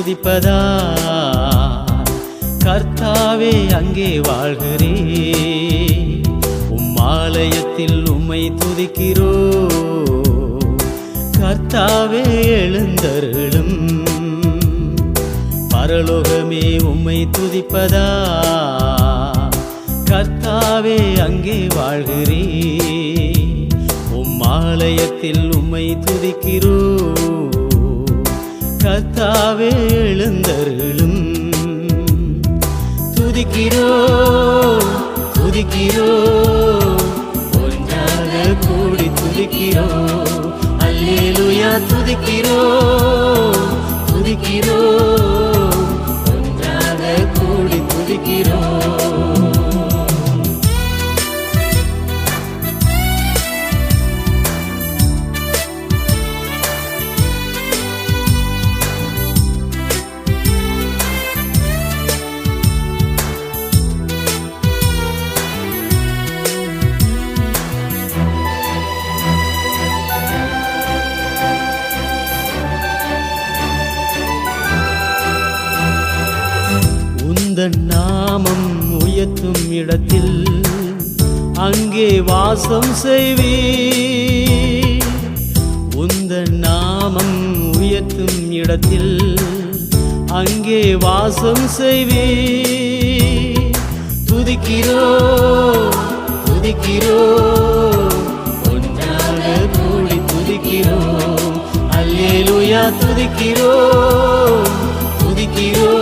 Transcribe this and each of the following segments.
துதிப்பதா கர்த்தாவே அங்கே வாழ்கிறே ஆலயத்தில் உம்மை துதிக்கிறோ கர்த்தாவே எழுந்தருளும் பரலோகமே உம்மை துதிப்பதா கர்த்தாவே அங்கே வாழ்கிறே ஆலயத்தில் உம்மை துதிக்கிறோ கர்த்தாவே எழுந்தருளும் துதிக்கிறோ துதிக்கிறோ ஒன்றாக கூடி துதிக்கிறோ அல்லேலூயா துதிக்கிறோ துதிக்கிறோ ஒன்றாக கூடி துதிக்கிறோ உந்தன் நாமம் உயர்த்தும் இடத்தில் அங்கே வாசம் செய்வே உந்தன் நாமம் உயர்த்தும் இடத்தில் அங்கே வாசம் செய்வே துதிக்கிறோ துதிக்கிறோ ஒன்றாக கூடி துதிக்கிறோ அல்லேலூயா துதிக்கிறோ துதிக்கிறோ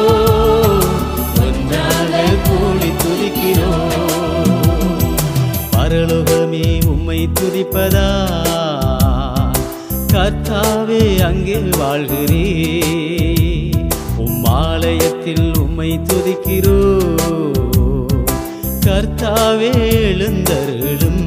கூடி துதிக்கிறோ பரலோகமே உம்மை துதிப்பதா கர்த்தாவே அங்கே வாழ்கிறே ஆலயத்தில் உம்மை துதிக்கிறோ கர்த்தாவே எழுந்தருளும்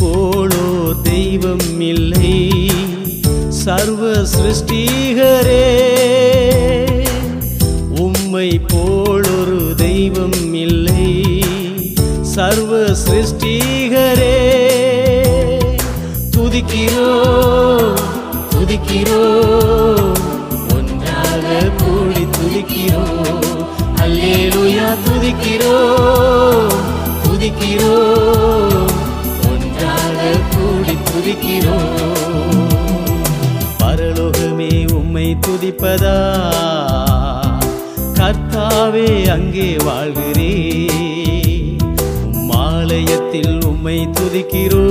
போலோ தெய்வம் இல்லை சர்வ சிருஷ்டிகரே உம்மை போலொரு தெய்வம் இல்லை சர்வ சிருஷ்டிகரே துதிக்கிறோ துதிக்கிறோ ஒன்றாக கூடி துதிக்கிறோ அல்லேலூயா துதிக்கிறோ துதிக்கிறோ கூடி துதிக்கிறோ பரலோகமே உம்மை துதிப்பதா கர்த்தாவே அங்கே வாழ்கிறே ஆலயத்தில் உம்மை துதிக்கிறோ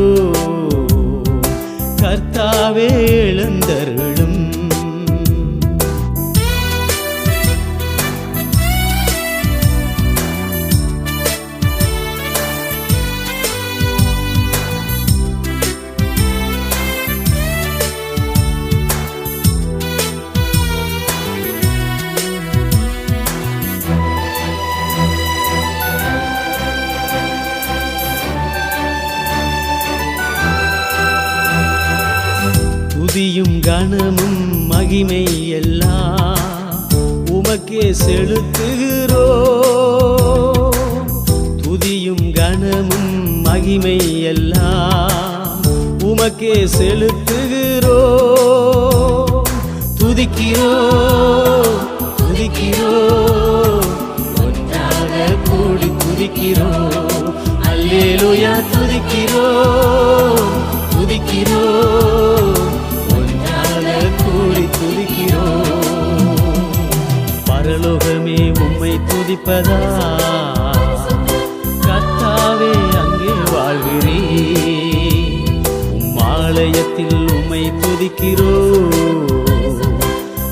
கர்த்தாவே எழுந்தருளும் துதியும் கனமும் மகிமை எல்லாம் உமக்கே செலுத்துகிறோ துதியும் கனமும் மகிமை எல்லாம் உமக்கே செலுத்துகிறோ துதிக்கிறோ துதிக்கிறோ ஒன்றாக கூடி துதிக்கிறோ அல்லேலூயா துதிக்கிறோ துதிக்கிறோ கூடி துதிக்கிறோ பரலோகமே உம்மை துதிப்பதா கர்த்தாவே அங்கே வாழ்கிறே ஆலயத்தில் உம்மை துதிக்கிறோ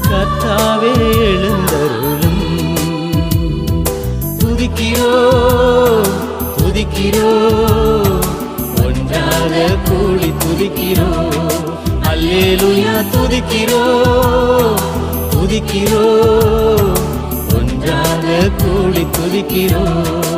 கர்த்தாவே எழுந்தருளும் துதிக்கிறோ துதிக்கிறோ ஒன்றாக கூடி துதிக்கிறோ அல்லேலூயா துதிக்கிறோ துதிக்கிறோ ஒன்றாக ஒன்றாக கூடி துதிக்கிறோம்.